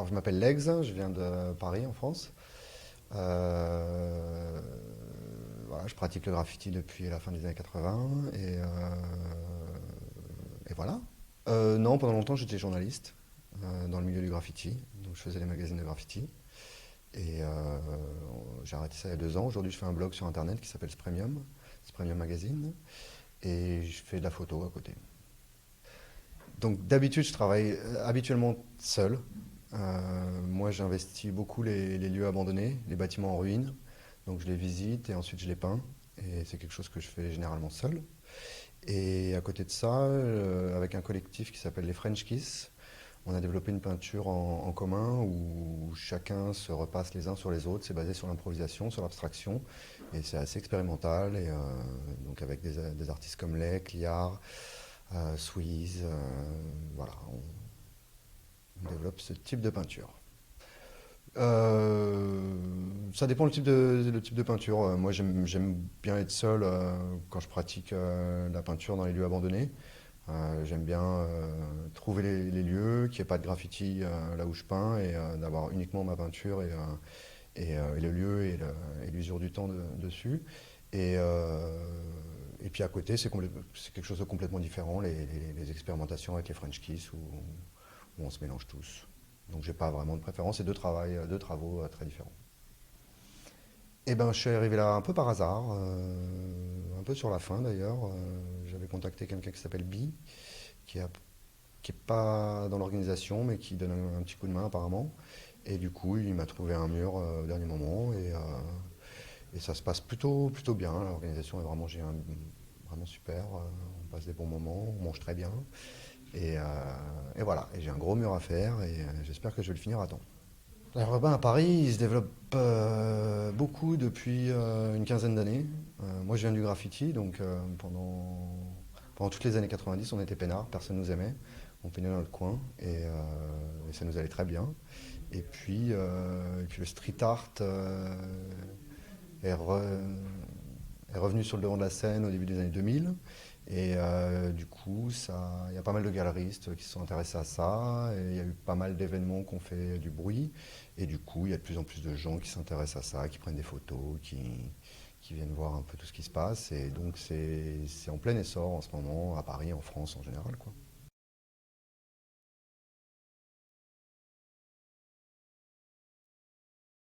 Alors, je m'appelle Legs, je viens de Paris, en France. Euh, voilà, je pratique le graffiti depuis la fin des années 80 et voilà. Non, pendant longtemps, j'étais journaliste dans le milieu du graffiti. Donc, je faisais des magazines de graffiti. Et j'ai arrêté ça il y a 2 ans. Aujourd'hui, je fais un blog sur Internet qui s'appelle Spremium, Spremium Magazine. Et je fais de la photo à côté. Donc d'habitude, je travaille habituellement seul. Moi, j'investis beaucoup les lieux abandonnés, les bâtiments en ruine. Donc je les visite et ensuite je les peins. Et c'est quelque chose que je fais généralement seul. Et à côté de ça, avec un collectif qui s'appelle les French Kiss, on a développé une peinture en commun où chacun se repasse les uns sur les autres. C'est basé sur l'improvisation, sur l'abstraction. Et c'est assez expérimental. Et donc avec des artistes comme Lec, Liard, Squeeze, voilà, on développe ce type de peinture. Ça dépend le type de peinture. Moi, j'aime bien être seul quand je pratique la peinture dans les lieux abandonnés. J'aime bien trouver les lieux, qu'il n'y ait pas de graffiti là où je peins et d'avoir uniquement ma peinture et le lieu et l'usure du temps dessus. Et, euh, et puis à côté, c'est quelque chose de complètement différent, les expérimentations avec les French Kiss où on se mélange tous. Donc j'ai pas vraiment de préférence, c'est deux travaux très différents. Et ben je suis arrivé là un peu par hasard, un peu sur la fin d'ailleurs. J'avais contacté quelqu'un qui s'appelle Bi, qui est, qui est pas dans l'organisation, mais qui donne un petit coup de main apparemment. Et du coup, il m'a trouvé un mur au dernier moment et ça se passe plutôt bien. L'organisation est vraiment, vraiment super. On passe des bons moments, on mange très bien. Et, euh, et voilà, et j'ai un gros mur à faire et j'espère que je vais le finir à temps. L'art urbain à Paris, il se développe beaucoup depuis une quinzaine d'années. Moi, je viens du graffiti, donc pendant toutes les années 90, on était peinards, personne nous aimait. On peignait dans notre coin et ça nous allait très bien. Et puis le street art est, re- est revenu sur le devant de la scène au début des années 2000. Et du coup, il y a pas mal de galeristes qui se sont intéressés à ça. Et il y a eu pas mal d'événements qui ont fait du bruit. Et du coup, il y a de plus en plus de gens qui s'intéressent à ça, qui prennent des photos, qui viennent voir un peu tout ce qui se passe. Et donc, c'est en plein essor en ce moment, à Paris, en France en général, quoi.